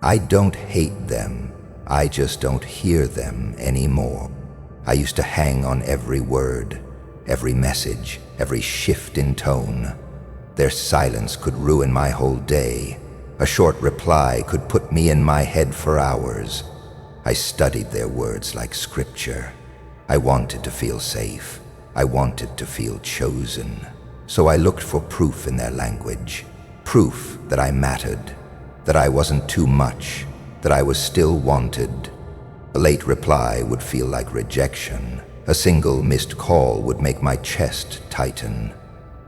I don't hate them, I just don't hear them anymore. I used to hang on every word, every message, every shift in tone. Their silence could ruin my whole day. A short reply could put me in my head for hours. I studied their words like scripture. I wanted to feel safe. I wanted to feel chosen. So I looked for proof in their language. Proof that I mattered, that I wasn't too much, that I was still wanted. A late reply would feel like rejection. A single missed call would make my chest tighten.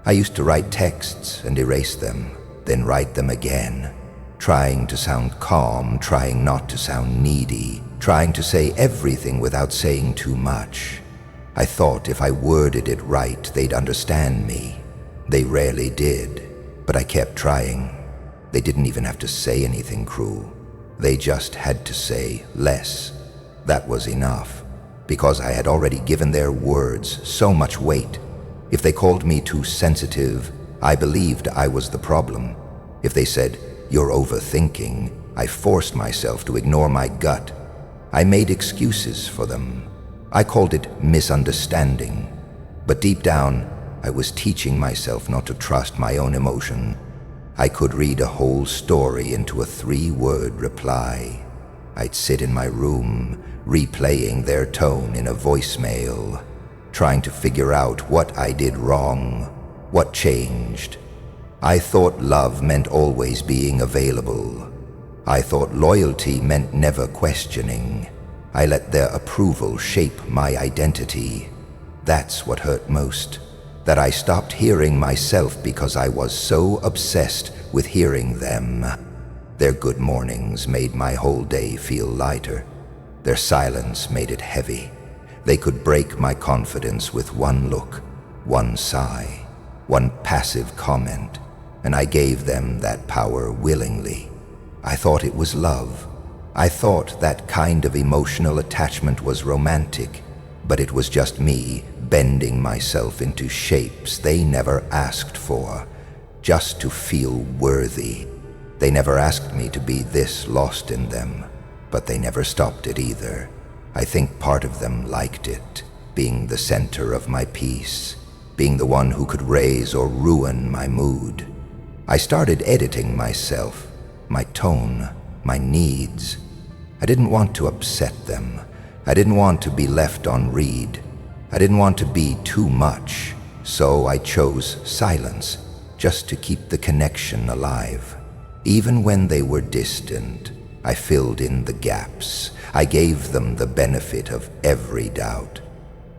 I used to write texts and erase them, then write them again, trying to sound calm, trying not to sound needy, trying to say everything without saying too much. I thought if I worded it right, they'd understand me. They rarely did, but I kept trying. They didn't even have to say anything cruel. They just had to say less. That was enough, because I had already given their words so much weight. If they called me too sensitive, I believed I was the problem. If they said, "You're overthinking," I forced myself to ignore my gut. I made excuses for them. I called it misunderstanding. But deep down, I was teaching myself not to trust my own emotion. I could read a whole story into a 3-word reply. I'd sit in my room, replaying their tone in a voicemail, trying to figure out what I did wrong, what changed. I thought love meant always being available. I thought loyalty meant never questioning. I let their approval shape my identity. That's what hurt most, that I stopped hearing myself because I was so obsessed with hearing them. Their good mornings made my whole day feel lighter. Their silence made it heavy. They could break my confidence with one look, one sigh, one passive comment, and I gave them that power willingly. I thought it was love. I thought that kind of emotional attachment was romantic, but it was just me bending myself into shapes they never asked for, just to feel worthy. They never asked me to be this lost in them, but they never stopped it either. I think part of them liked it, being the center of my peace, being the one who could raise or ruin my mood. I started editing myself, my tone, my needs. I didn't want to upset them. I didn't want to be left on read. I didn't want to be too much, so I chose silence, just to keep the connection alive. Even when they were distant, I filled in the gaps. I gave them the benefit of every doubt.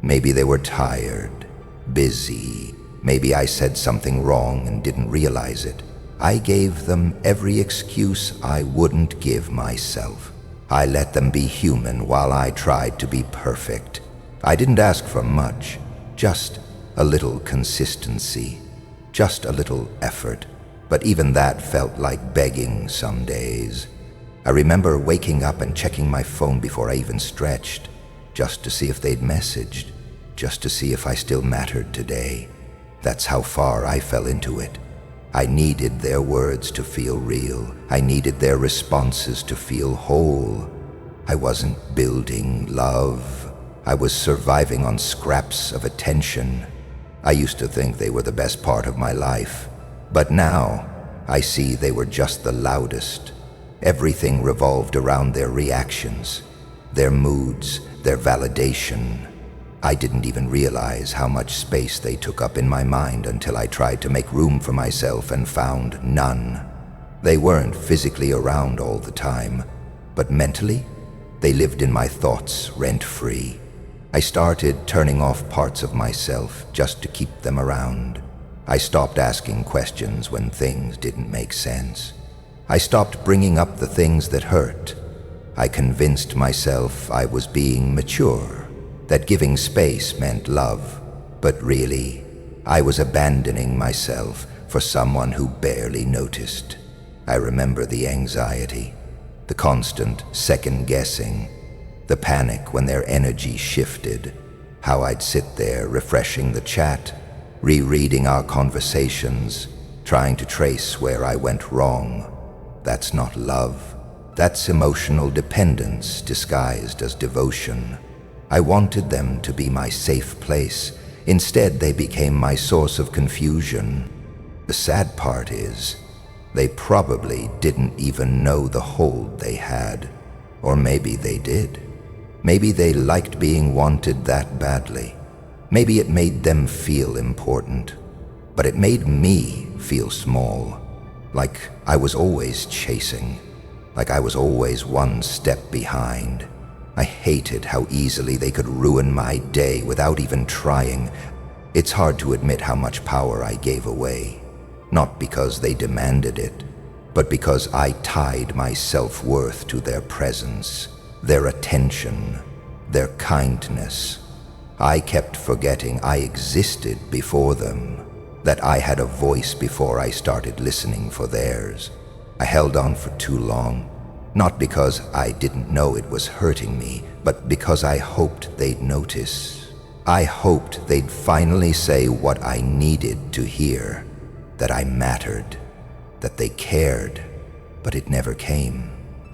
Maybe they were tired, busy. Maybe I said something wrong and didn't realize it. I gave them every excuse I wouldn't give myself. I let them be human while I tried to be perfect. I didn't ask for much, just a little consistency, just a little effort. But even that felt like begging some days. I remember waking up and checking my phone before I even stretched, just to see if they'd messaged, just to see if I still mattered today. That's how far I fell into it. I needed their words to feel real. I needed their responses to feel whole. I wasn't building love. I was surviving on scraps of attention. I used to think they were the best part of my life. But now, I see they were just the loudest. Everything revolved around their reactions, their moods, their validation. I didn't even realize how much space they took up in my mind until I tried to make room for myself and found none. They weren't physically around all the time, but mentally, they lived in my thoughts rent-free. I started turning off parts of myself just to keep them around. I stopped asking questions when things didn't make sense. I stopped bringing up the things that hurt. I convinced myself I was being mature, that giving space meant love. But really, I was abandoning myself for someone who barely noticed. I remember the anxiety, the constant second-guessing, the panic when their energy shifted, how I'd sit there refreshing the chat, rereading our conversations, trying to trace where I went wrong. That's not love. That's emotional dependence disguised as devotion. I wanted them to be my safe place. Instead, they became my source of confusion. The sad part is, they probably didn't even know the hold they had. Or maybe they did. Maybe they liked being wanted that badly. Maybe it made them feel important. But it made me feel small. Like I was always chasing. Like I was always one step behind. I hated how easily they could ruin my day without even trying. It's hard to admit how much power I gave away. Not because they demanded it, but because I tied my self-worth to their presence, their attention, their kindness. I kept forgetting I existed before them, that I had a voice before I started listening for theirs. I held on for too long, not because I didn't know it was hurting me, but because I hoped they'd notice. I hoped they'd finally say what I needed to hear, that I mattered, that they cared, but it never came.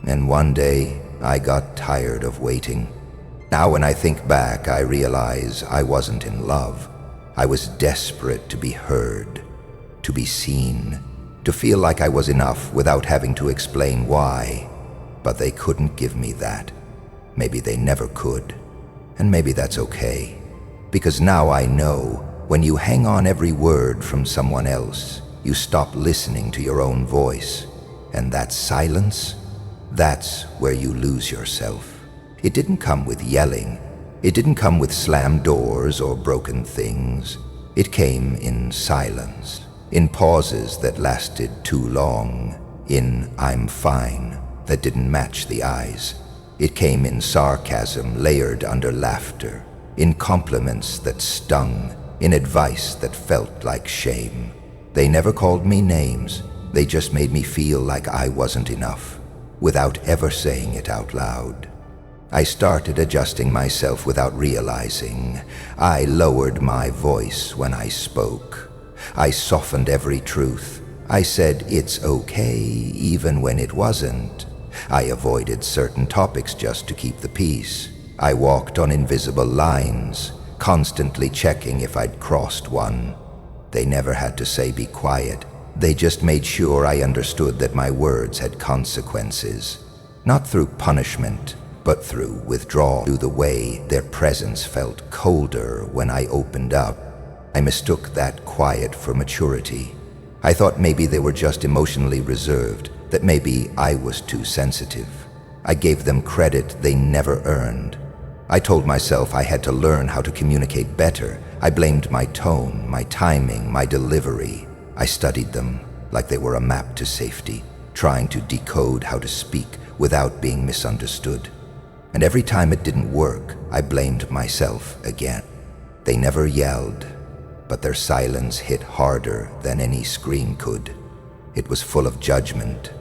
And one day, I got tired of waiting. Now when I think back, I realize I wasn't in love. I was desperate to be heard, to be seen, to feel like I was enough without having to explain why. But they couldn't give me that. Maybe they never could. And maybe that's okay. Because now I know when you hang on every word from someone else, you stop listening to your own voice. And that silence, that's where you lose yourself. It didn't come with yelling. It didn't come with slammed doors or broken things. It came in silence, in pauses that lasted too long, in "I'm fine" that didn't match the eyes. It came in sarcasm layered under laughter, in compliments that stung, in advice that felt like shame. They never called me names. They just made me feel like I wasn't enough, without ever saying it out loud. I started adjusting myself without realizing. I lowered my voice when I spoke. I softened every truth. I said it's okay even when it wasn't. I avoided certain topics just to keep the peace. I walked on invisible lines, constantly checking if I'd crossed one. They never had to say be quiet. They just made sure I understood that my words had consequences. Not through punishment, but through withdrawal, through the way their presence felt colder when I opened up. I mistook that quiet for maturity. I thought maybe they were just emotionally reserved, that maybe I was too sensitive. I gave them credit they never earned. I told myself I had to learn how to communicate better. I blamed my tone, my timing, my delivery. I studied them like they were a map to safety, trying to decode how to speak without being misunderstood. And every time it didn't work, I blamed myself again. They never yelled, but their silence hit harder than any scream could. It was full of judgment,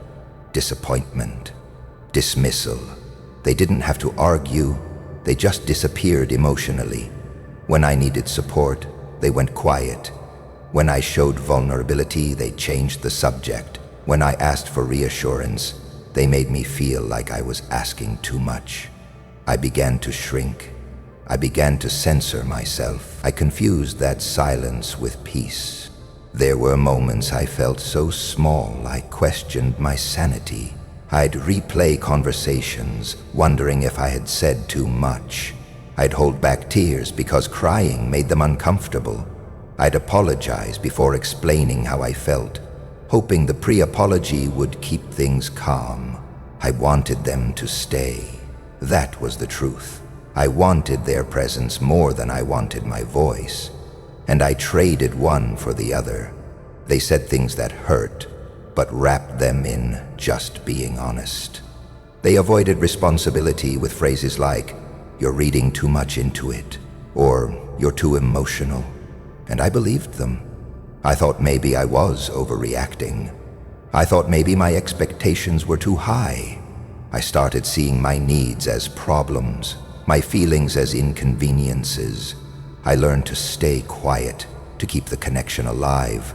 disappointment, dismissal. They didn't have to argue, they just disappeared emotionally. When I needed support, they went quiet. When I showed vulnerability, they changed the subject. When I asked for reassurance, they made me feel like I was asking too much. I began to shrink. I began to censor myself. I confused that silence with peace. There were moments I felt so small I questioned my sanity. I'd replay conversations, wondering if I had said too much. I'd hold back tears because crying made them uncomfortable. I'd apologize before explaining how I felt, hoping the pre-apology would keep things calm. I wanted them to stay. That was the truth. I wanted their presence more than I wanted my voice, and I traded one for the other. They said things that hurt, but wrapped them in just being honest. They avoided responsibility with phrases like, "You're reading too much into it," or "You're too emotional." And I believed them. I thought maybe I was overreacting. I thought maybe my expectations were too high. I started seeing my needs as problems, my feelings as inconveniences. I learned to stay quiet, to keep the connection alive.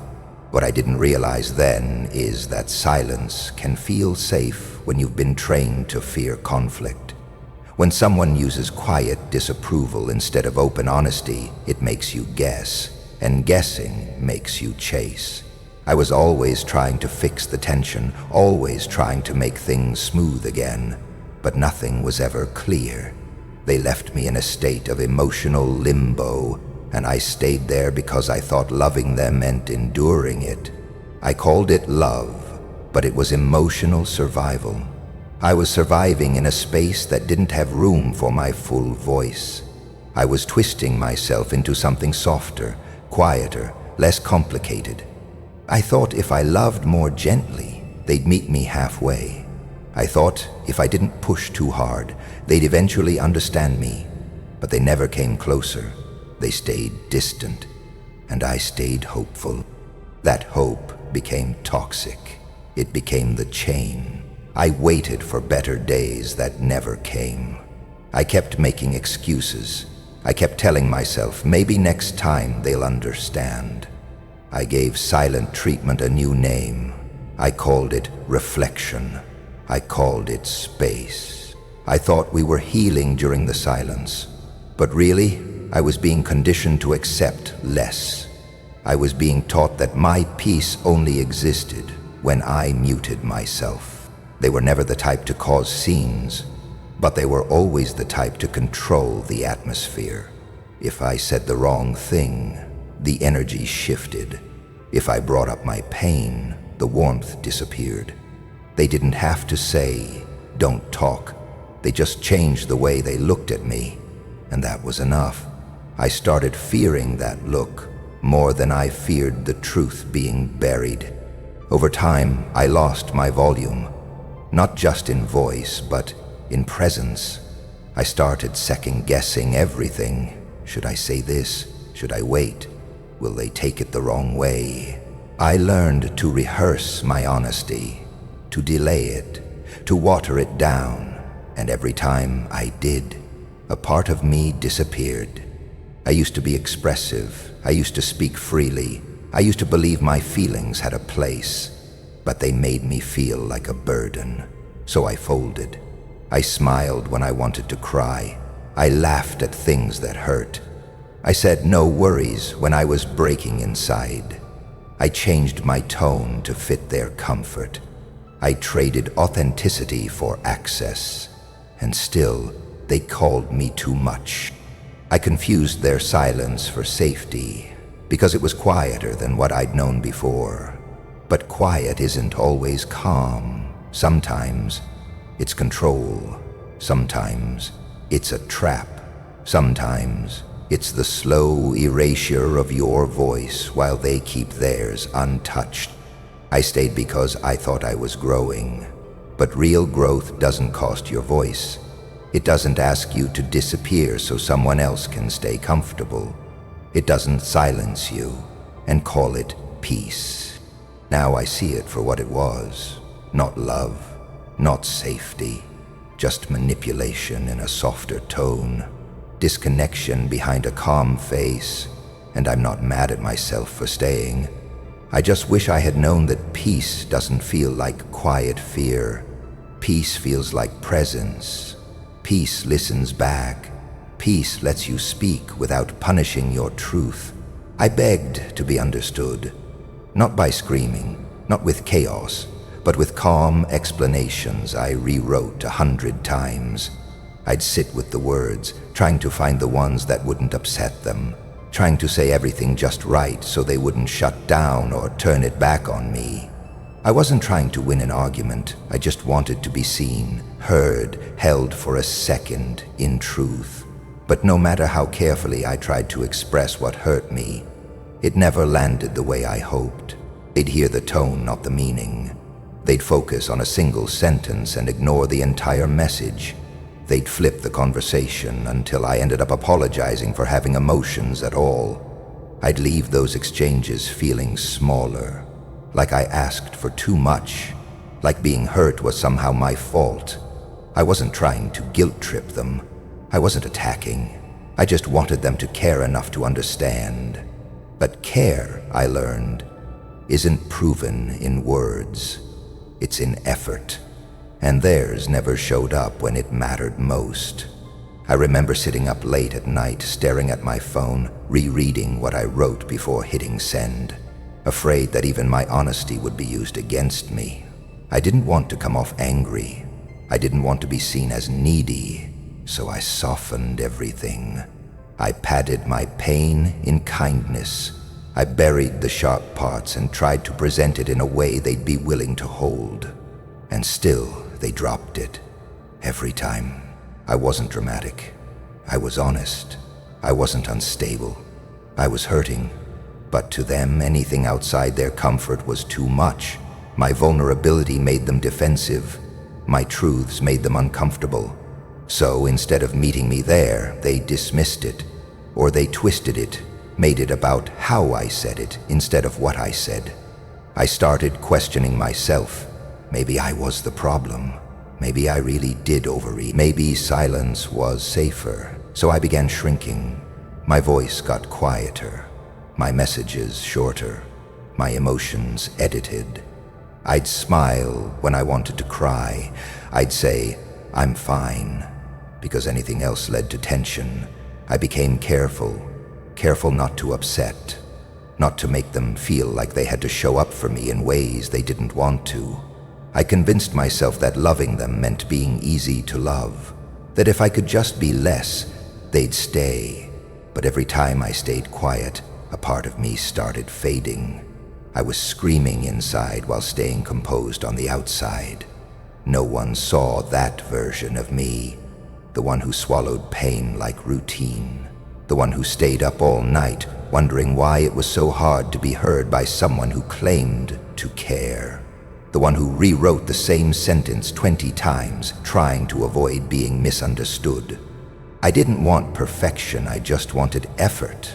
What I didn't realize then is that silence can feel safe when you've been trained to fear conflict. When someone uses quiet disapproval instead of open honesty, it makes you guess, and guessing makes you chase. I was always trying to fix the tension, always trying to make things smooth again, but nothing was ever clear. They left me in a state of emotional limbo, and I stayed there because I thought loving them meant enduring it. I called it love, but it was emotional survival. I was surviving in a space that didn't have room for my full voice. I was twisting myself into something softer, quieter, less complicated. I thought if I loved more gently, they'd meet me halfway. I thought if I didn't push too hard, they'd eventually understand me. But they never came closer. They stayed distant, and I stayed hopeful. That hope became toxic. It became the chain. I waited for better days that never came. I kept making excuses. I kept telling myself, maybe next time they'll understand. I gave silent treatment a new name. I called it reflection. I called it space. I thought we were healing during the silence, but really, I was being conditioned to accept less. I was being taught that my peace only existed when I muted myself. They were never the type to cause scenes, but they were always the type to control the atmosphere. If I said the wrong thing, the energy shifted. If I brought up my pain, the warmth disappeared. They didn't have to say, "Don't talk." They just changed the way they looked at me, and that was enough. I started fearing that look more than I feared the truth being buried. Over time, I lost my volume, not just in voice, but in presence. I started second-guessing everything. Should I say this? Should I wait? Will they take it the wrong way? I learned to rehearse my honesty, to delay it, to water it down, and every time I did, a part of me disappeared. I used to be expressive. I used to speak freely. I used to believe my feelings had a place, but they made me feel like a burden. So I folded. I smiled when I wanted to cry. I laughed at things that hurt. I said no worries when I was breaking inside. I changed my tone to fit their comfort. I traded authenticity for access, and still they called me too much. I confused their silence for safety because it was quieter than what I'd known before. But quiet isn't always calm. Sometimes it's control. Sometimes it's a trap. Sometimes it's the slow erasure of your voice while they keep theirs untouched. I stayed because I thought I was growing. But real growth doesn't cost your voice. It doesn't ask you to disappear so someone else can stay comfortable. It doesn't silence you and call it peace. Now I see it for what it was. Not love, not safety, just manipulation in a softer tone. Disconnection behind a calm face, and I'm not mad at myself for staying. I just wish I had known that peace doesn't feel like quiet fear. Peace feels like presence. Peace listens back. Peace lets you speak without punishing your truth. I begged to be understood, not by screaming, not with chaos, but with calm explanations I rewrote 100 times. I'd sit with the words, trying to find the ones that wouldn't upset them, trying to say everything just right so they wouldn't shut down or turn it back on me. I wasn't trying to win an argument. I just wanted to be seen, heard, held for a second in truth. But no matter how carefully I tried to express what hurt me, it never landed the way I hoped. They'd hear the tone, not the meaning. They'd focus on a single sentence and ignore the entire message. They'd flip the conversation until I ended up apologizing for having emotions at all. I'd leave those exchanges feeling smaller, like I asked for too much, like being hurt was somehow my fault. I wasn't trying to guilt-trip them. I wasn't attacking. I just wanted them to care enough to understand. But care, I learned, isn't proven in words. It's in effort. and theirs never showed up when it mattered most. I remember sitting up late at night, staring at my phone, rereading what I wrote before hitting send, afraid that even my honesty would be used against me. I didn't want to come off angry. I didn't want to be seen as needy, so I softened everything. I padded my pain in kindness. I buried the sharp parts and tried to present it in a way they'd be willing to hold. And still, they dropped it. Every time. I wasn't dramatic. I was honest. I wasn't unstable. I was hurting. But to them, anything outside their comfort was too much. My vulnerability made them defensive. My truths made them uncomfortable. So instead of meeting me there, they dismissed it. Or they twisted it, made it about how I said it instead of what I said. I started questioning myself. Maybe I was the problem. Maybe I really did overeat. Maybe silence was safer. So I began shrinking. My voice got quieter. My messages shorter. My emotions edited. I'd smile when I wanted to cry. I'd say, "I'm fine," because anything else led to tension. I became careful not to upset, not to make them feel like they had to show up for me in ways they didn't want to. I convinced myself that loving them meant being easy to love, that if I could just be less, they'd stay. But every time I stayed quiet, a part of me started fading. I was screaming inside while staying composed on the outside. No one saw that version of me, the one who swallowed pain like routine, the one who stayed up all night wondering why it was so hard to be heard by someone who claimed to care, the one who rewrote the same sentence 20 times trying to avoid being misunderstood. I didn't want perfection, I just wanted effort.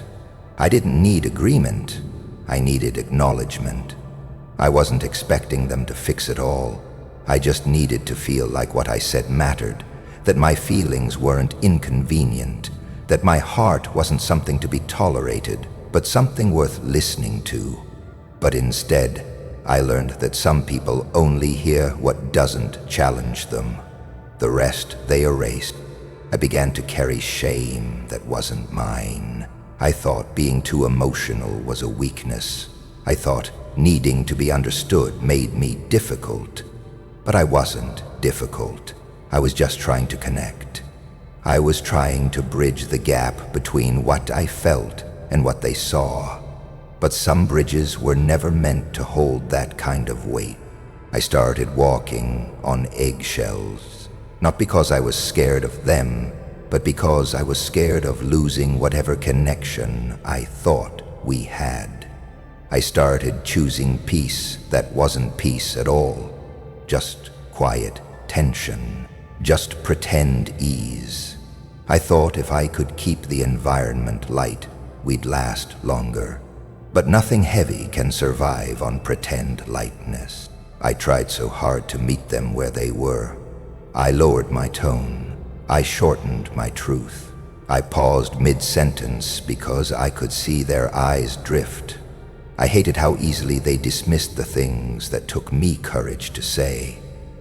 I didn't need agreement, I needed acknowledgement. I wasn't expecting them to fix it all. I just needed to feel like what I said mattered, that my feelings weren't inconvenient, that my heart wasn't something to be tolerated, but something worth listening to. But instead, I learned that some people only hear what doesn't challenge them. The rest they erased. I began to carry shame that wasn't mine. I thought being too emotional was a weakness. I thought needing to be understood made me difficult. But I wasn't difficult. I was just trying to connect. I was trying to bridge the gap between what I felt and what they saw. But some bridges were never meant to hold that kind of weight. I started walking on eggshells, not because I was scared of them, but because I was scared of losing whatever connection I thought we had. I started choosing peace that wasn't peace at all, just quiet tension, just pretend ease. I thought if I could keep the environment light, we'd last longer. But nothing heavy can survive on pretend lightness. I tried so hard to meet them where they were. I lowered my tone. I shortened my truth. I paused mid-sentence because I could see their eyes drift. I hated how easily they dismissed the things that took me courage to say.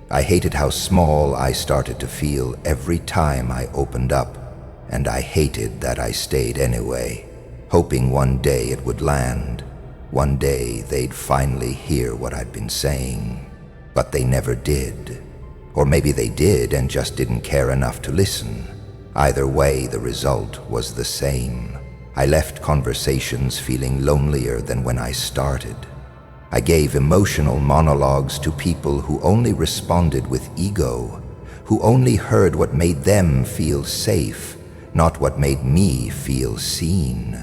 I hated how small I started to feel every time I opened up, and I hated that I stayed anyway, hoping one day it would land. One day they'd finally hear what I'd been saying. But they never did. Or maybe they did and just didn't care enough to listen. Either way, the result was the same. I left conversations feeling lonelier than when I started. I gave emotional monologues to people who only responded with ego, who only heard what made them feel safe, not what made me feel seen.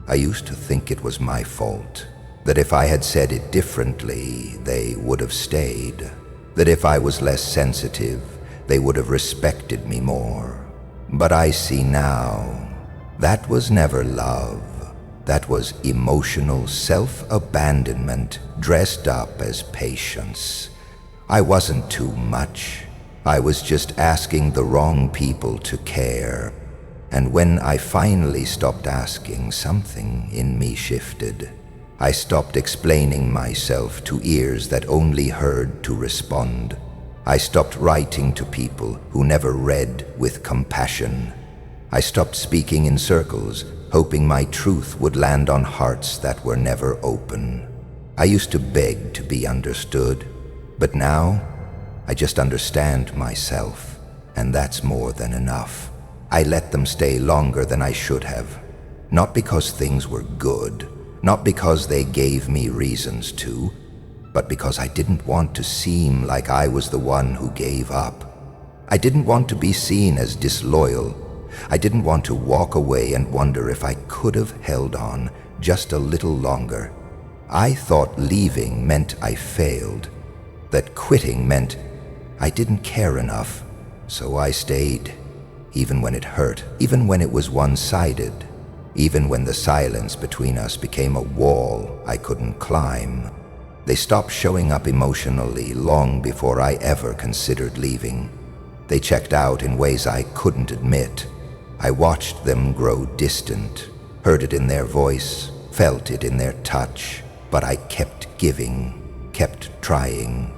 I used to think it was my fault, that if I had said it differently, they would have stayed, that if I was less sensitive, they would have respected me more. But I see now, that was never love. That was emotional self-abandonment dressed up as patience. I wasn't too much. I was just asking the wrong people to care. And when I finally stopped asking, something in me shifted. I stopped explaining myself to ears that only heard to respond. I stopped writing to people who never read with compassion. I stopped speaking in circles, hoping my truth would land on hearts that were never open. I used to beg to be understood, but now I just understand myself, and that's more than enough. I let them stay longer than I should have, not because things were good, not because they gave me reasons to, but because I didn't want to seem like I was the one who gave up. I didn't want to be seen as disloyal. I didn't want to walk away and wonder if I could have held on just a little longer. I thought leaving meant I failed, that quitting meant I didn't care enough, so I stayed, even when it hurt, even when it was one-sided, even when the silence between us became a wall I couldn't climb. They stopped showing up emotionally long before I ever considered leaving. They checked out in ways I couldn't admit. I watched them grow distant, heard it in their voice, felt it in their touch, but I kept giving, kept trying,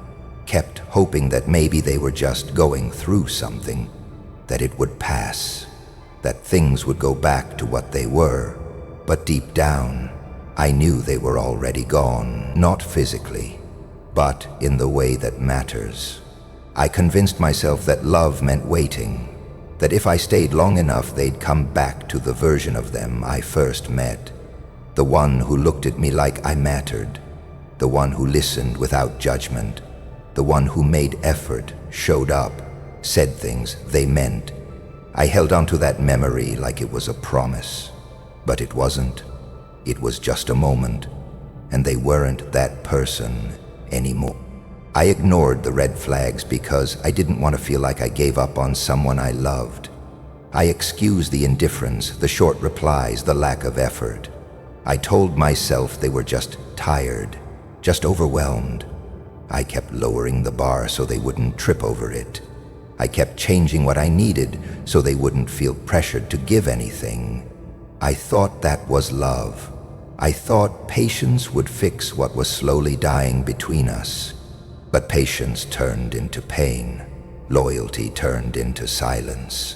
kept hoping that maybe they were just going through something, that it would pass, that things would go back to what they were. But deep down, I knew they were already gone, not physically, but in the way that matters. I convinced myself that love meant waiting, that if I stayed long enough they'd come back to the version of them I first met, the one who looked at me like I mattered, the one who listened without judgment, the one who made effort, showed up, said things they meant. I held on to that memory like it was a promise, but it wasn't. It was just a moment, and they weren't that person anymore. I ignored the red flags because I didn't want to feel like I gave up on someone I loved. I excused the indifference, the short replies, the lack of effort. I told myself they were just tired, just overwhelmed. I kept lowering the bar so they wouldn't trip over it. I kept changing what I needed so they wouldn't feel pressured to give anything. I thought that was love. I thought patience would fix what was slowly dying between us. But patience turned into pain. Loyalty turned into silence.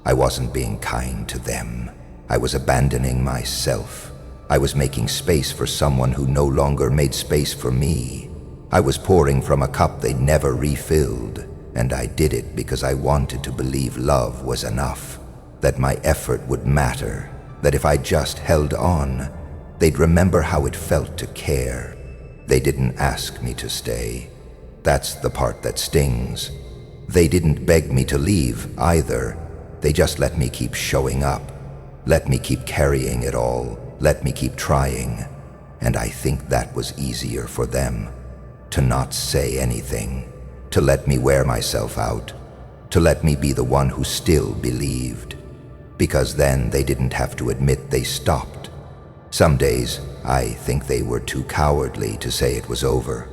I wasn't being kind to them. I was abandoning myself. I was making space for someone who no longer made space for me. I was pouring from a cup they'd never refilled, and I did it because I wanted to believe love was enough, that my effort would matter, that if I just held on, they'd remember how it felt to care. They didn't ask me to stay. That's the part that stings. They didn't beg me to leave either. They just let me keep showing up, let me keep carrying it all, let me keep trying. And I think that was easier for them, to not say anything, to let me wear myself out, to let me be the one who still believed. Because then they didn't have to admit they stopped. Some days, I think they were too cowardly to say it was over.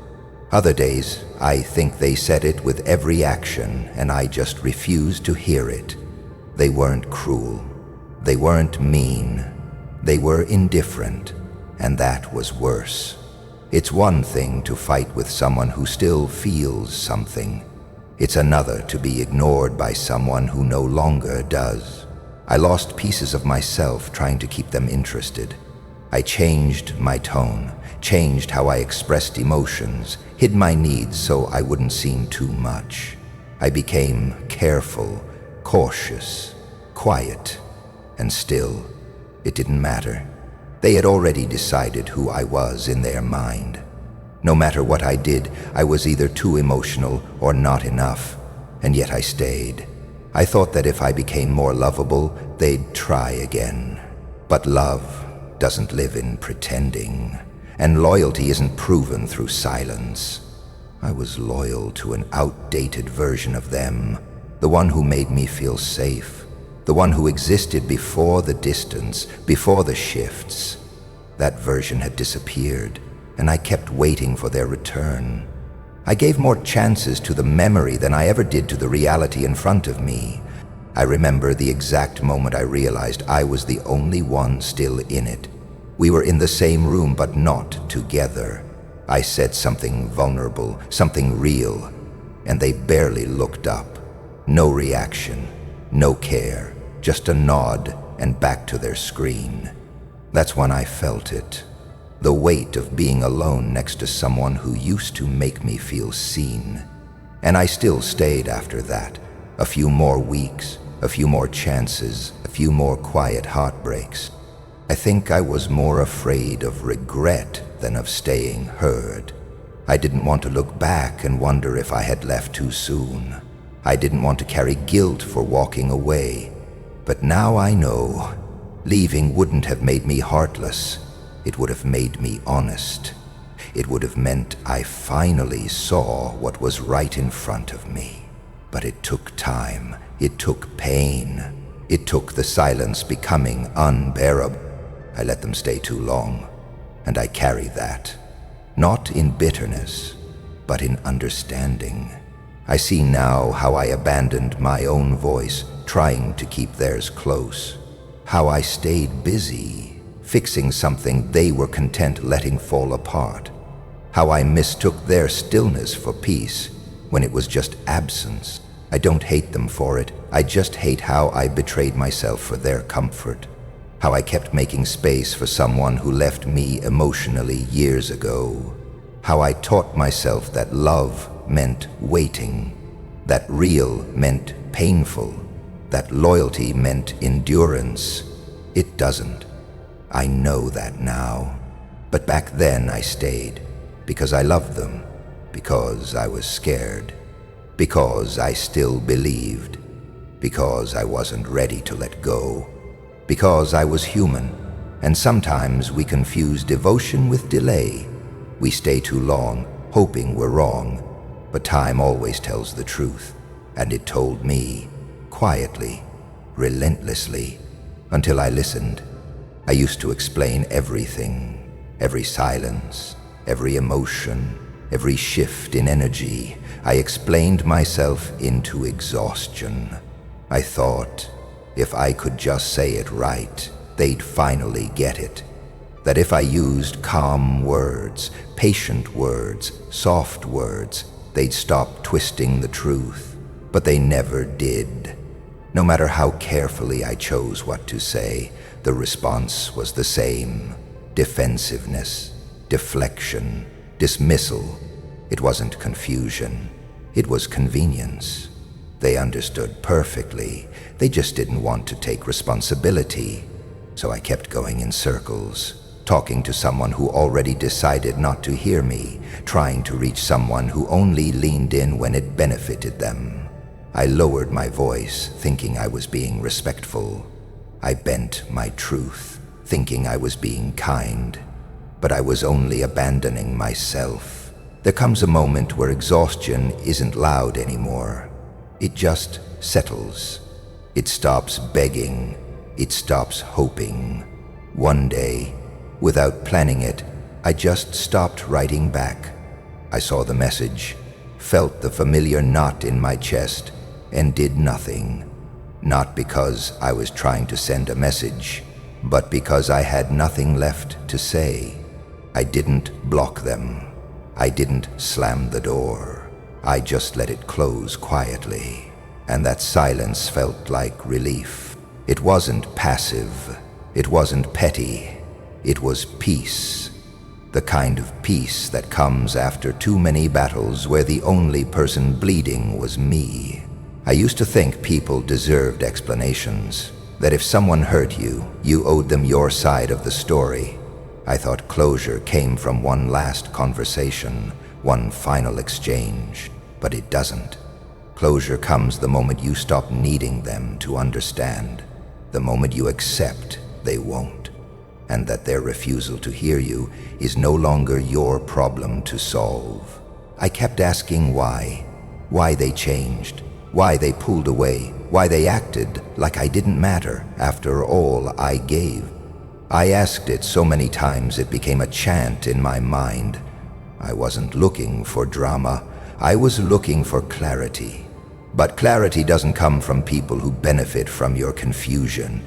Other days, I think they said it with every action, and I just refused to hear it. They weren't cruel. They weren't mean. They were indifferent, and that was worse. It's one thing to fight with someone who still feels something. It's another to be ignored by someone who no longer does. I lost pieces of myself trying to keep them interested. I changed my tone, changed how I expressed emotions, hid my needs so I wouldn't seem too much. I became careful, cautious, quiet, and still, it didn't matter. They had already decided who I was in their mind. No matter what I did, I was either too emotional or not enough, and yet I stayed. I thought that if I became more lovable, they'd try again. But love doesn't live in pretending, and loyalty isn't proven through silence. I was loyal to an outdated version of them, the one who made me feel safe, the one who existed before the distance, before the shifts. That version had disappeared, and I kept waiting for their return. I gave more chances to the memory than I ever did to the reality in front of me. I remember the exact moment I realized I was the only one still in it. We were in the same room, but not together. I said something vulnerable, something real, and they barely looked up. No reaction, no care, just a nod and back to their screen. That's when I felt it. The weight of being alone next to someone who used to make me feel seen. And I still stayed after that. A few more weeks, a few more chances, a few more quiet heartbreaks. I think I was more afraid of regret than of staying heard. I didn't want to look back and wonder if I had left too soon. I didn't want to carry guilt for walking away. But now I know, leaving wouldn't have made me heartless. It would have made me honest. It would have meant I finally saw what was right in front of me. But it took time. It took pain. It took the silence becoming unbearable. I let them stay too long, and I carry that. Not in bitterness, but in understanding. I see now how I abandoned my own voice, trying to keep theirs close. How I stayed busy, fixing something they were content letting fall apart. How I mistook their stillness for peace when it was just absence. I don't hate them for it. I just hate how I betrayed myself for their comfort. How I kept making space for someone who left me emotionally years ago. How I taught myself that love meant waiting, that real meant painful, that loyalty meant endurance. It doesn't. I know that now. But back then I stayed, because I loved them, because I was scared, because I still believed, because I wasn't ready to let go, because I was human, and sometimes we confuse devotion with delay. We stay too long, hoping we're wrong, but time always tells the truth, and it told me, quietly, relentlessly, until I listened. I used to explain everything, every silence, every emotion, every shift in energy. I explained myself into exhaustion. I thought, if I could just say it right, they'd finally get it. That if I used calm words, patient words, soft words, they'd stop twisting the truth. But they never did. No matter how carefully I chose what to say, the response was the same. Defensiveness, deflection, dismissal. It wasn't confusion. It was convenience. They understood perfectly. They just didn't want to take responsibility. So I kept going in circles, talking to someone who already decided not to hear me, trying to reach someone who only leaned in when it benefited them. I lowered my voice, thinking I was being respectful. I bent my truth, thinking I was being kind. But I was only abandoning myself. There comes a moment where exhaustion isn't loud anymore. It just settles. It stops begging. It stops hoping. One day, without planning it, I just stopped writing back. I saw the message, felt the familiar knot in my chest, and did nothing. Not because I was trying to send a message, but because I had nothing left to say. I didn't block them. I didn't slam the door. I just let it close quietly, and that silence felt like relief. It wasn't passive. It wasn't petty. It was peace. The kind of peace that comes after too many battles where the only person bleeding was me. I used to think people deserved explanations, that if someone hurt you, you owed them your side of the story. I thought closure came from one last conversation, one final exchange, but it doesn't. Closure comes the moment you stop needing them to understand, the moment you accept they won't, and that their refusal to hear you is no longer your problem to solve. I kept asking why they changed, why they pulled away, why they acted like I didn't matter after all I gave. I asked it so many times it became a chant in my mind. I wasn't looking for drama. I was looking for clarity. But clarity doesn't come from people who benefit from your confusion.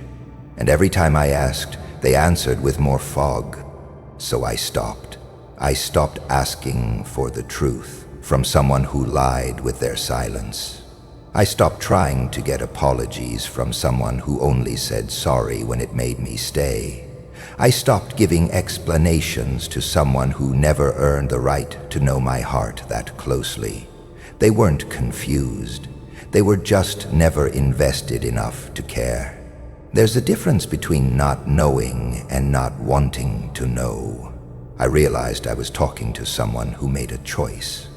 And every time I asked, they answered with more fog. So I stopped. I stopped asking for the truth. from someone who lied with their silence. I stopped trying to get apologies from someone who only said sorry when it made me stay. I stopped giving explanations to someone who never earned the right to know my heart that closely. They weren't confused. They were just never invested enough to care. There's a difference between not knowing and not wanting to know. I realized I was talking to someone who made a choice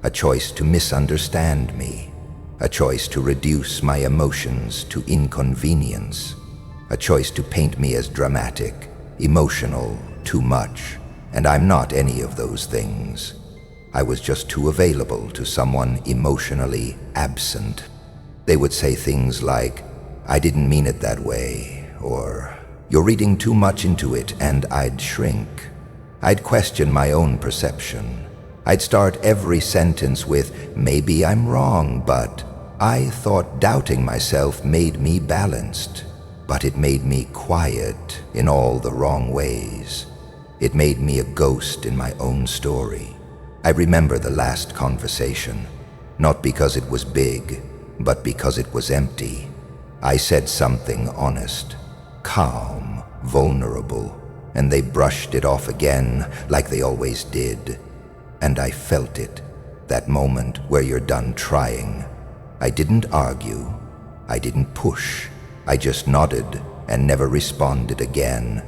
to misunderstand me, a choice to reduce my emotions to inconvenience, a choice to paint me as dramatic, emotional, too much, and I'm not any of those things. I was just too available to someone emotionally absent. They would say things like, "I didn't mean it that way," or "You're reading too much into it," and I'd shrink. I'd question my own perception. I'd start every sentence with, "Maybe I'm wrong, but..." I thought doubting myself made me balanced, but it made me quiet in all the wrong ways. It made me a ghost in my own story. I remember the last conversation, not because it was big, but because it was empty. I said something honest, calm, vulnerable, and they brushed it off again like they always did. And I felt it, that moment where you're done trying. I didn't argue, I didn't push, I just nodded and never responded again.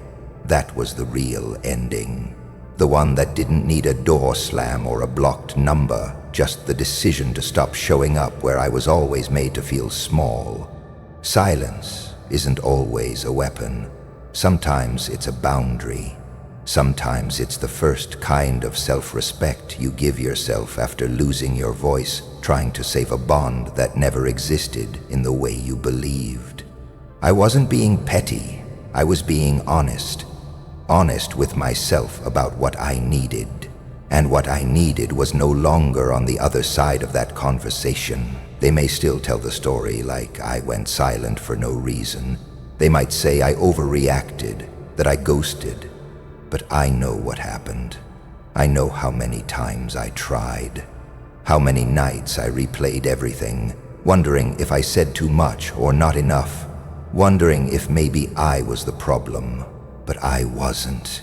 That was the real ending. The one that didn't need a door slam or a blocked number, just the decision to stop showing up where I was always made to feel small. Silence isn't always a weapon. Sometimes it's a boundary. Sometimes it's the first kind of self-respect you give yourself after losing your voice, trying to save a bond that never existed in the way you believed. I wasn't being petty. I was being honest. Honest with myself about what I needed. And what I needed was no longer on the other side of that conversation. They may still tell the story like I went silent for no reason. They might say I overreacted, that I ghosted. But I know what happened. I know how many times I tried. How many nights I replayed everything, wondering if I said too much or not enough. Wondering if maybe I was the problem. But I wasn't.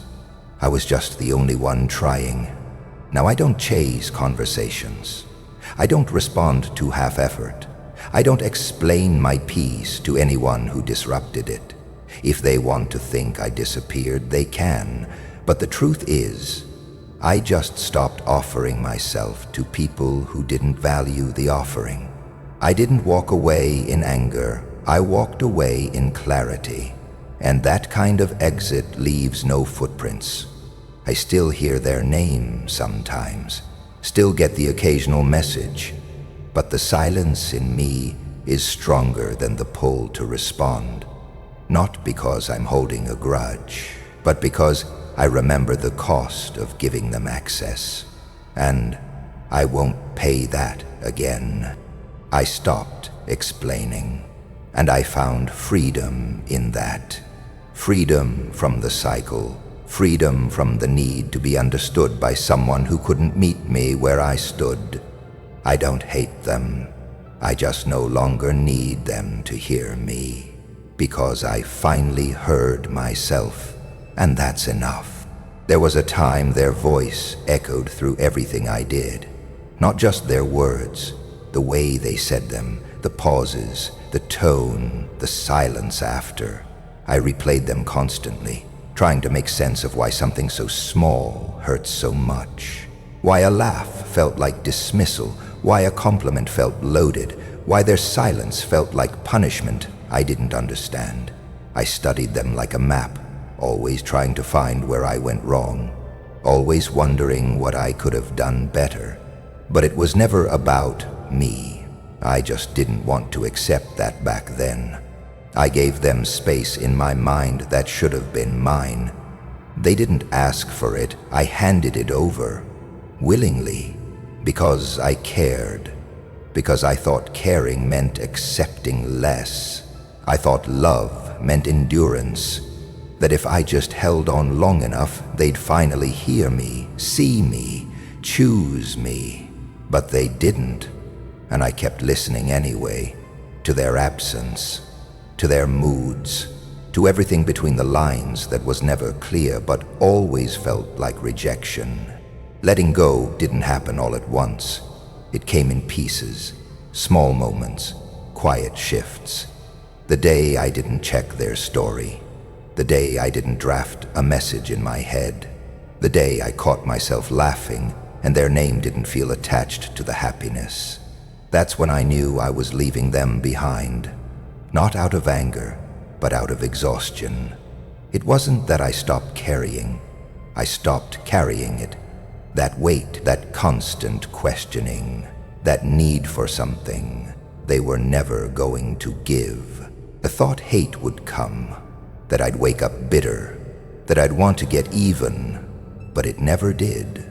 I was just the only one trying. Now I don't chase conversations. I don't respond to half-effort. I don't explain my piece to anyone who disrupted it. If they want to think I disappeared, they can. But the truth is, I just stopped offering myself to people who didn't value the offering. I didn't walk away in anger. I walked away in clarity. And that kind of exit leaves no footprints. I still hear their name sometimes, still get the occasional message, but the silence in me is stronger than the pull to respond. Not because I'm holding a grudge, but because I remember the cost of giving them access. And I won't pay that again. I stopped explaining, and I found freedom in that. Freedom from the cycle, freedom from the need to be understood by someone who couldn't meet me where I stood. I don't hate them. I just no longer need them to hear me, because I finally heard myself, and that's enough. There was a time their voice echoed through everything I did, not just their words, the way they said them, the pauses, the tone, the silence after. I replayed them constantly, trying to make sense of why something so small hurts so much. Why a laugh felt like dismissal, why a compliment felt loaded, why their silence felt like punishment I didn't understand. I studied them like a map, always trying to find where I went wrong, always wondering what I could have done better. But it was never about me. I just didn't want to accept that back then. I gave them space in my mind that should have been mine. They didn't ask for it. I handed it over, willingly, because I cared, because I thought caring meant accepting less. I thought love meant endurance, that if I just held on long enough, they'd finally hear me, see me, choose me. But they didn't, and I kept listening anyway, to their absence, to their moods, to everything between the lines that was never clear but always felt like rejection. Letting go didn't happen all at once. It came in pieces, small moments, quiet shifts. The day I didn't check their story, the day I didn't draft a message in my head, the day I caught myself laughing and their name didn't feel attached to the happiness. That's when I knew I was leaving them behind, not out of anger, but out of exhaustion. It wasn't that I stopped carrying. I stopped carrying it. That weight, that constant questioning, that need for something they were never going to give. The thought hate would come, that I'd wake up bitter, that I'd want to get even, but it never did.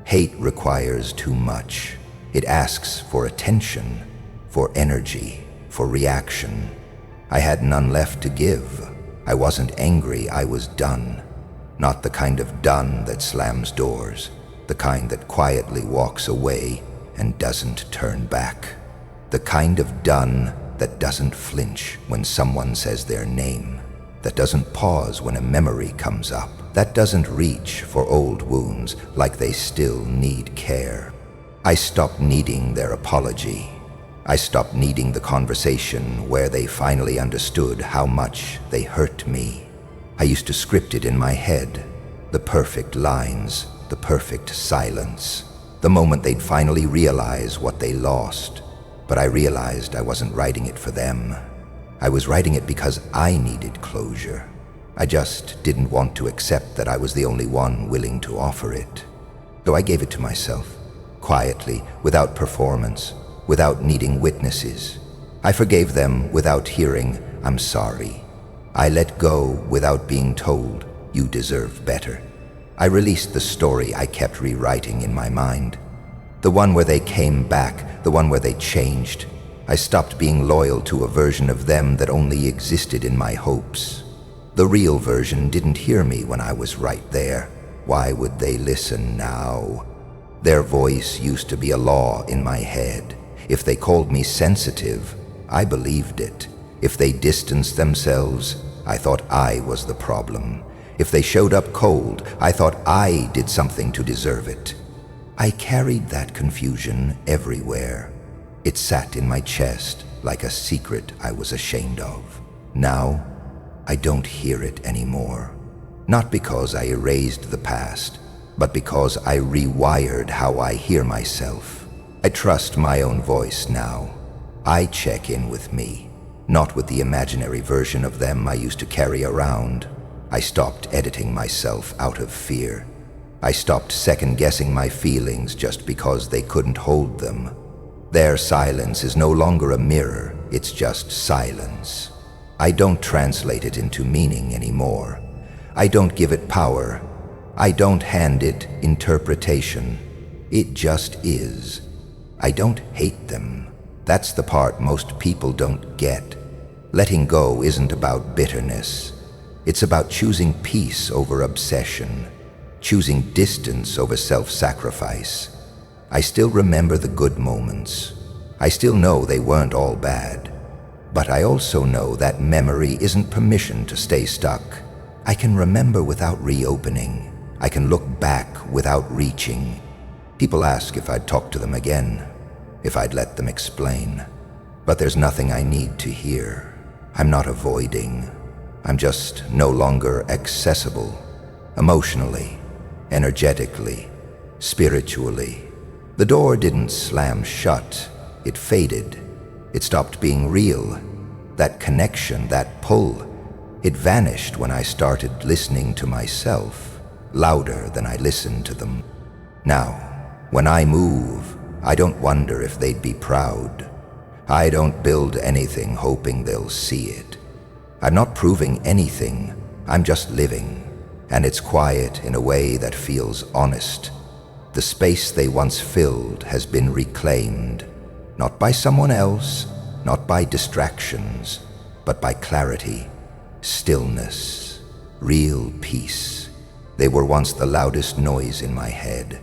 Hate requires too much. It asks for attention, for energy, for reaction. I had none left to give. I wasn't angry, I was done. Not the kind of done that slams doors, the kind that quietly walks away and doesn't turn back. The kind of done that doesn't flinch when someone says their name, that doesn't pause when a memory comes up, that doesn't reach for old wounds like they still need care. I stopped needing their apology. I stopped needing the conversation where they finally understood how much they hurt me. I used to script it in my head, the perfect lines, the perfect silence, the moment they'd finally realize what they lost. But I realized I wasn't writing it for them. I was writing it because I needed closure. I just didn't want to accept that I was the only one willing to offer it. So I gave it to myself, quietly, without performance, without needing witnesses. I forgave them without hearing, "I'm sorry." I let go without being told, "You deserve better." I released the story I kept rewriting in my mind. The one where they came back, the one where they changed. I stopped being loyal to a version of them that only existed in my hopes. The real version didn't hear me when I was right there. Why would they listen now? Their voice used to be a law in my head. If they called me sensitive, I believed it. If they distanced themselves, I thought I was the problem. If they showed up cold, I thought I did something to deserve it. I carried that confusion everywhere. It sat in my chest like a secret I was ashamed of. Now, I don't hear it anymore. Not because I erased the past, but because I rewired how I hear myself. I trust my own voice now. I check in with me, not with the imaginary version of them I used to carry around. I stopped editing myself out of fear. I stopped second-guessing my feelings just because they couldn't hold them. Their silence is no longer a mirror, it's just silence. I don't translate it into meaning anymore. I don't give it power. I don't hand it interpretation. It just is. I don't hate them. That's the part most people don't get. Letting go isn't about bitterness. It's about choosing peace over obsession, choosing distance over self-sacrifice. I still remember the good moments. I still know they weren't all bad. But I also know that memory isn't permission to stay stuck. I can remember without reopening. I can look back without reaching. People ask if I'd talk to them again, if I'd let them explain. But there's nothing I need to hear. I'm not avoiding. I'm just no longer accessible, emotionally, energetically, spiritually. The door didn't slam shut. It faded. It stopped being real. That connection, that pull, it vanished when I started listening to myself, louder than I listened to them. Now, when I move, I don't wonder if they'd be proud. I don't build anything hoping they'll see it. I'm not proving anything, I'm just living, and it's quiet in a way that feels honest. The space they once filled has been reclaimed, not by someone else, not by distractions, but by clarity, stillness, real peace. They were once the loudest noise in my head.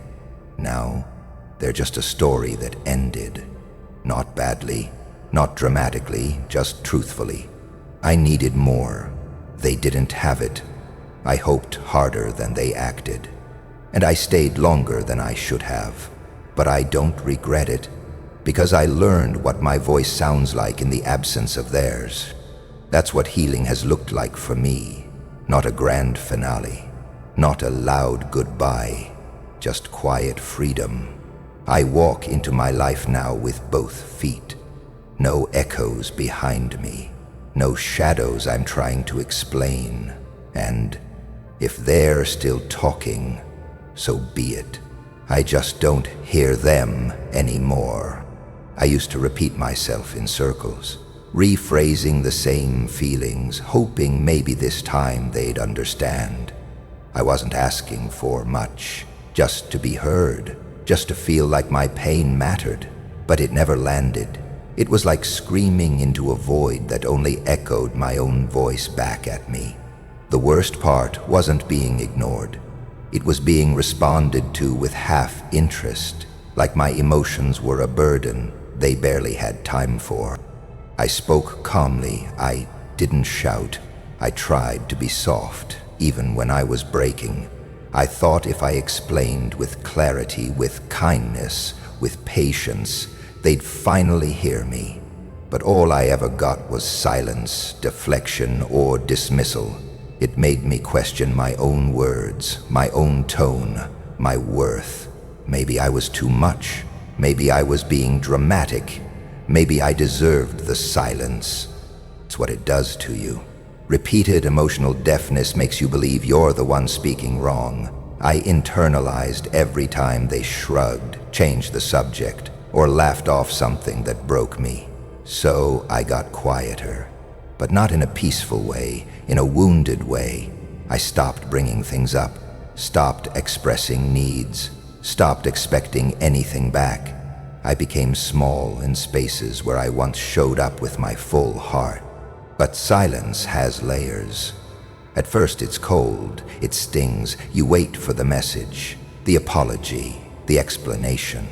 Now, They're just a story that ended. Not badly, not dramatically, just truthfully. I needed more. They didn't have it. I hoped harder than they acted. And I stayed longer than I should have. But I don't regret it, because I learned what my voice sounds like in the absence of theirs. That's what healing has looked like for me. Not a grand finale, not a loud goodbye, just quiet freedom. I walk into my life now with both feet. No echoes behind me, no shadows I'm trying to explain. And if they're still talking, so be it. I just don't hear them anymore. I used to repeat myself in circles, rephrasing the same feelings, hoping maybe this time they'd understand. I wasn't asking for much, just to be heard, just to feel like my pain mattered, but it never landed. It was like screaming into a void that only echoed my own voice back at me. The worst part wasn't being ignored. It was being responded to with half interest, like my emotions were a burden they barely had time for. I spoke calmly. I didn't shout. I tried to be soft, even when I was breaking. I thought if I explained with clarity, with kindness, with patience, they'd finally hear me. But all I ever got was silence, deflection, or dismissal. It made me question my own words, my own tone, my worth. Maybe I was too much. Maybe I was being dramatic. Maybe I deserved the silence. It's what it does to you. Repeated emotional deafness makes you believe you're the one speaking wrong. I internalized every time they shrugged, changed the subject, or laughed off something that broke me. So I got quieter. But not in a peaceful way, in a wounded way. I stopped bringing things up, stopped expressing needs, stopped expecting anything back. I became small in spaces where I once showed up with my full heart. But silence has layers. At first it's cold, it stings. You wait for the message, the apology, the explanation.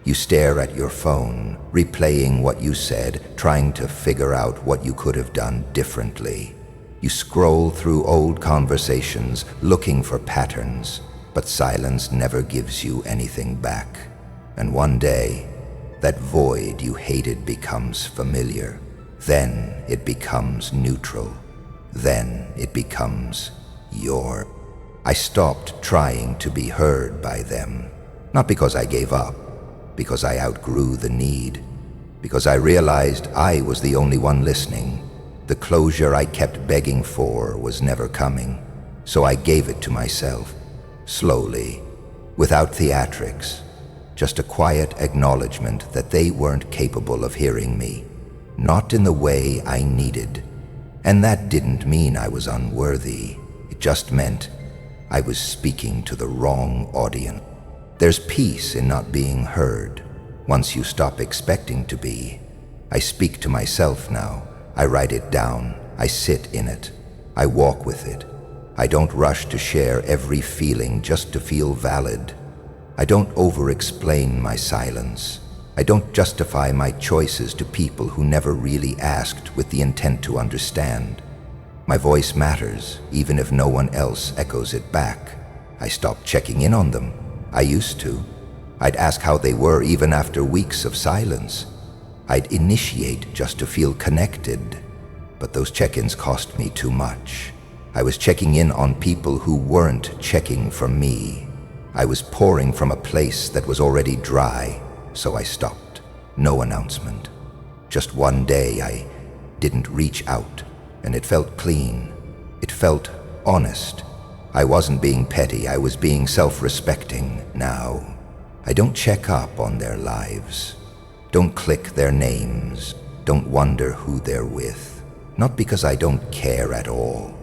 You stare at your phone, replaying what you said, trying to figure out what you could have done differently. You scroll through old conversations, looking for patterns, but silence never gives you anything back. And one day, that void you hated becomes familiar. Then it becomes neutral. Then it becomes your. I stopped trying to be heard by them, not because I gave up, because I outgrew the need, because I realized I was the only one listening. The closure I kept begging for was never coming, so I gave it to myself, slowly, without theatrics, just a quiet acknowledgement that they weren't capable of hearing me, not in the way I needed. And that didn't mean I was unworthy. It just meant I was speaking to the wrong audience. There's peace in not being heard, once you stop expecting to be. I speak to myself now. I write it down. I sit in it. I walk with it. I don't rush to share every feeling just to feel valid. I don't over-explain my silence. I don't justify my choices to people who never really asked with the intent to understand. My voice matters, even if no one else echoes it back. I stopped checking in on them. I used to. I'd ask how they were even after weeks of silence. I'd initiate just to feel connected. But those check-ins cost me too much. I was checking in on people who weren't checking for me. I was pouring from a place that was already dry, so I stopped. No announcement. Just one day I didn't reach out, and it felt clean. It felt honest. I wasn't being petty, I was being self-respecting. Now, I don't check up on their lives. Don't click their names. Don't wonder who they're with. Not because I don't care at all,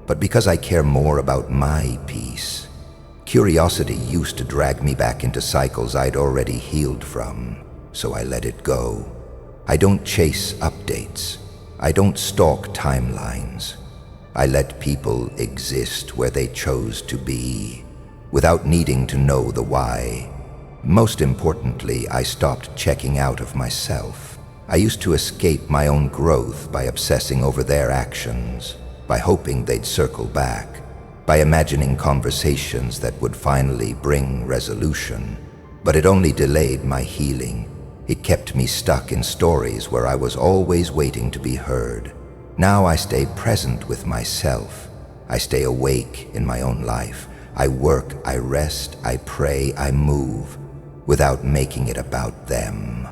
but because I care more about my peace. Curiosity used to drag me back into cycles I'd already healed from, so I let it go. I don't chase updates. I don't stalk timelines. I let people exist where they chose to be, without needing to know the why. Most importantly, I stopped checking out of myself. I used to escape my own growth by obsessing over their actions, by hoping they'd circle back, by imagining conversations that would finally bring resolution. But it only delayed my healing. It kept me stuck in stories where I was always waiting to be heard. Now I stay present with myself. I stay awake in my own life. I work, I rest, I pray, I move, without making it about them.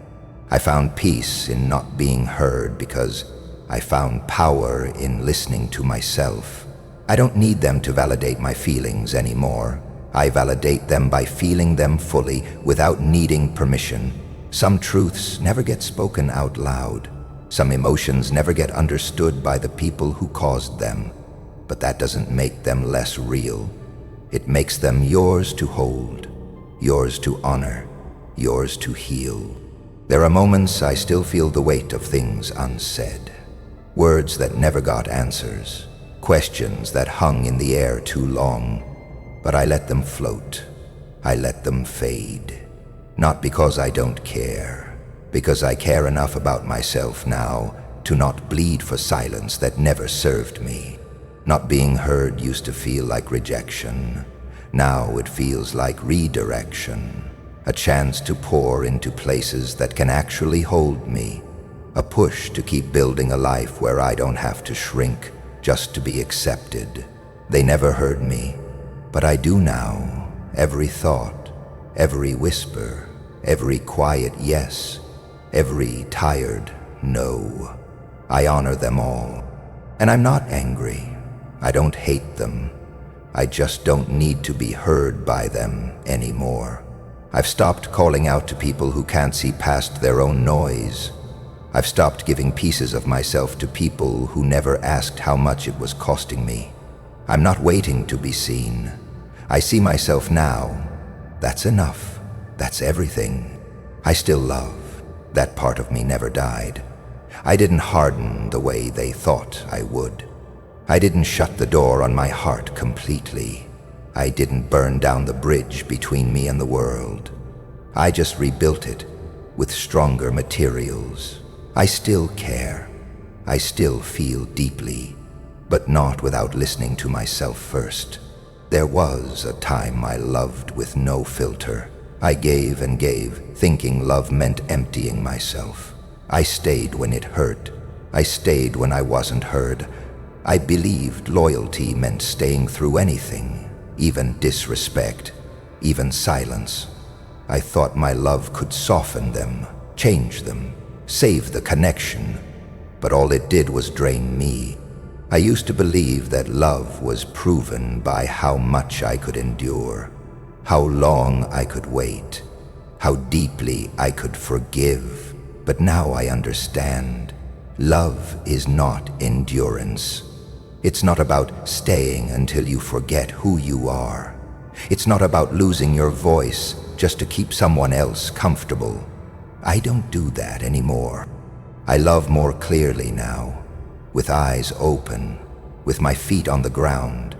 I found peace in not being heard because I found power in listening to myself. I don't need them to validate my feelings anymore. I validate them by feeling them fully without needing permission. Some truths never get spoken out loud. Some emotions never get understood by the people who caused them. But that doesn't make them less real. It makes them yours to hold, yours to honor, yours to heal. There are moments I still feel the weight of things unsaid. Words that never got answers. Questions that hung in the air too long. But I let them float. I let them fade. Not because I don't care. Because I care enough about myself now to not bleed for silence that never served me. Not being heard used to feel like rejection. Now it feels like redirection. A chance to pour into places that can actually hold me. A push to keep building a life where I don't have to shrink just to be accepted. They never heard me, but I do now. Every thought, every whisper, every quiet yes, every tired no. I honor them all. And I'm not angry. I don't hate them. I just don't need to be heard by them anymore. I've stopped calling out to people who can't see past their own noise. I've stopped giving pieces of myself to people who never asked how much it was costing me. I'm not waiting to be seen. I see myself now. That's enough. That's everything. I still love. That part of me never died. I didn't harden the way they thought I would. I didn't shut the door on my heart completely. I didn't burn down the bridge between me and the world. I just rebuilt it with stronger materials. I still care. I still feel deeply, but not without listening to myself first. There was a time I loved with no filter. I gave and gave, thinking love meant emptying myself. I stayed when it hurt. I stayed when I wasn't heard. I believed loyalty meant staying through anything, even disrespect, even silence. I thought my love could soften them, change them, save the connection, but all it did was drain me. I used to believe that love was proven by how much I could endure, how long I could wait, how deeply I could forgive. But now I understand. Love is not endurance. It's not about staying until you forget who you are. It's not about losing your voice just to keep someone else comfortable. I don't do that anymore. I love more clearly now, with eyes open, with my feet on the ground.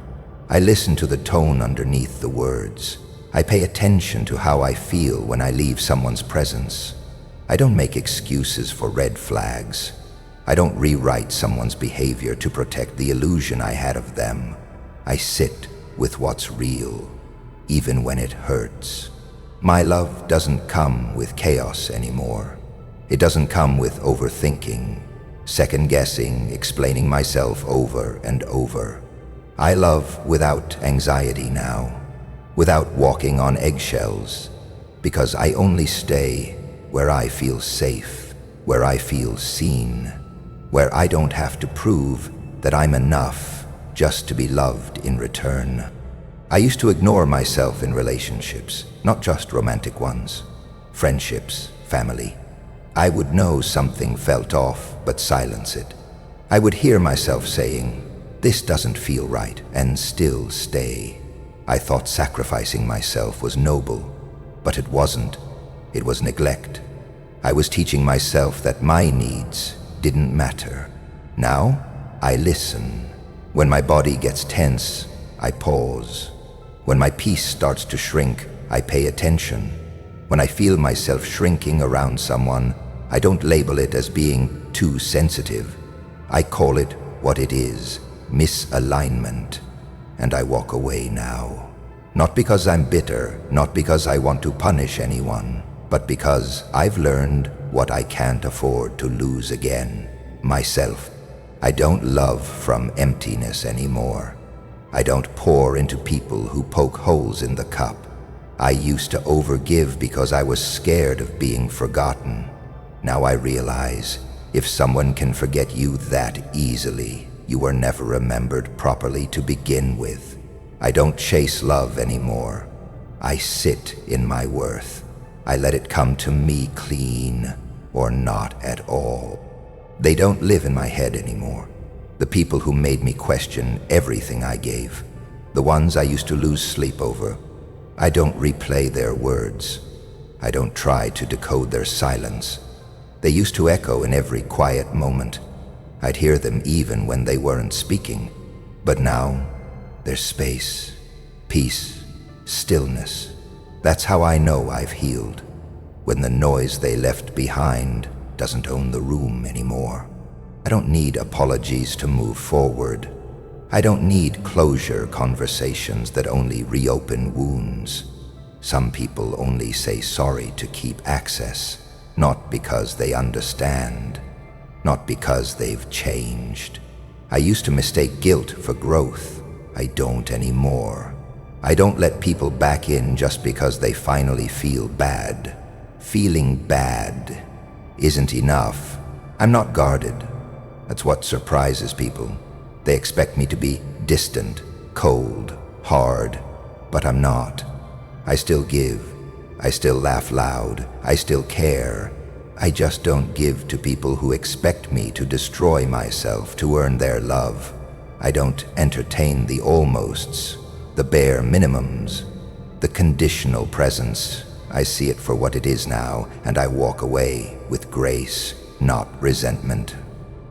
I listen to the tone underneath the words. I pay attention to how I feel when I leave someone's presence. I don't make excuses for red flags. I don't rewrite someone's behavior to protect the illusion I had of them. I sit with what's real, even when it hurts. My love doesn't come with chaos anymore. It doesn't come with overthinking, second-guessing, explaining myself over and over. I love without anxiety now, without walking on eggshells, because I only stay where I feel safe, where I feel seen, where I don't have to prove that I'm enough just to be loved in return. I used to ignore myself in relationships, not just romantic ones, friendships, family. I would know something felt off, but silence it. I would hear myself saying, "This doesn't feel right," and still stay. I thought sacrificing myself was noble, but it wasn't. It was neglect. I was teaching myself that my needs didn't matter. Now, I listen. When my body gets tense, I pause. When my peace starts to shrink, I pay attention. When I feel myself shrinking around someone, I don't label it as being too sensitive. I call it what it is, misalignment, and I walk away now. Not because I'm bitter, not because I want to punish anyone, but because I've learned what I can't afford to lose again, myself. I don't love from emptiness anymore. I don't pour into people who poke holes in the cup. I used to overgive because I was scared of being forgotten. Now I realize, if someone can forget you that easily, you were never remembered properly to begin with. I don't chase love anymore. I sit in my worth. I let it come to me clean, or not at all. They don't live in my head anymore. The people who made me question everything I gave, the ones I used to lose sleep over, I don't replay their words. I don't try to decode their silence. They used to echo in every quiet moment. I'd hear them even when they weren't speaking. But now, there's space, peace, stillness. That's how I know I've healed, when the noise they left behind doesn't own the room anymore. I don't need apologies to move forward. I don't need closure conversations that only reopen wounds. Some people only say sorry to keep access, not because they understand, not because they've changed. I used to mistake guilt for growth. I don't anymore. I don't let people back in just because they finally feel bad. Feeling bad isn't enough. I'm not guarded. That's what surprises people. They expect me to be distant, cold, hard, but I'm not. I still give. I still laugh loud. I still care. I just don't give to people who expect me to destroy myself to earn their love. I don't entertain the almosts, the bare minimums, the conditional presence. I see it for what it is now, and I walk away with grace, not resentment.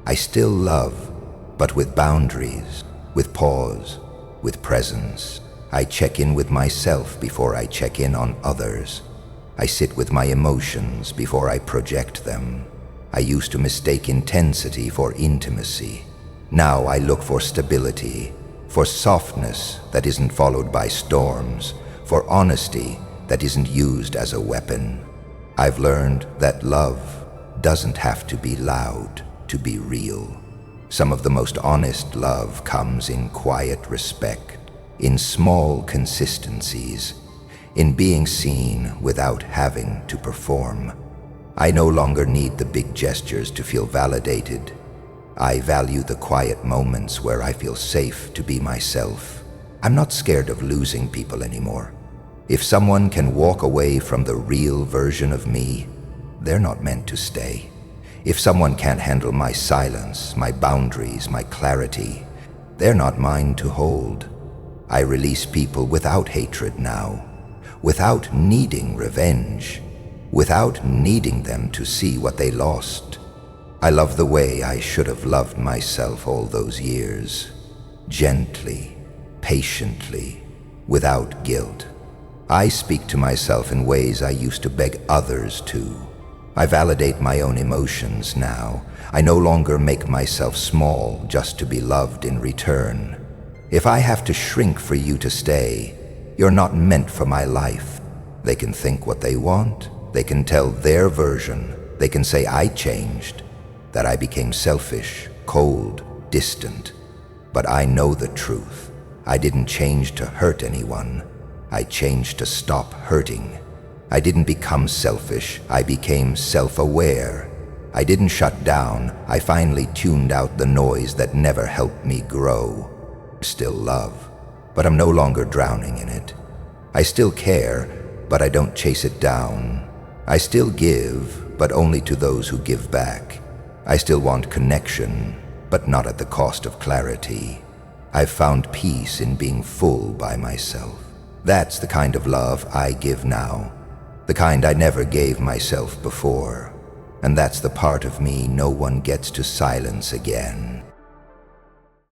I still love, but with boundaries, with pause, with presence. I check in with myself before I check in on others. I sit with my emotions before I project them. I used to mistake intensity for intimacy. Now I look for stability, for softness that isn't followed by storms, for honesty that isn't used as a weapon. I've learned that love doesn't have to be loud to be real. Some of the most honest love comes in quiet respect, in small consistencies, in being seen without having to perform. I no longer need the big gestures to feel validated. I value the quiet moments where I feel safe to be myself. I'm not scared of losing people anymore. If someone can walk away from the real version of me, they're not meant to stay. If someone can't handle my silence, my boundaries, my clarity, they're not mine to hold. I release people without hatred now, without needing revenge, without needing them to see what they lost. I love the way I should have loved myself all those years, gently, patiently, without guilt. I speak to myself in ways I used to beg others to. I validate my own emotions now. I no longer make myself small just to be loved in return. If I have to shrink for you to stay, you're not meant for my life. They can think what they want. They can tell their version. They can say I changed, that I became selfish, cold, distant. But I know the truth. I didn't change to hurt anyone. I changed to stop hurting. I didn't become selfish. I became self-aware. I didn't shut down. I finally tuned out the noise that never helped me grow. Still love, but I'm no longer drowning in it. I still care, but I don't chase it down. I still give, but only to those who give back. I still want connection, but not at the cost of clarity. I've found peace in being full by myself. That's the kind of love I give now, the kind I never gave myself before. And that's the part of me no one gets to silence again.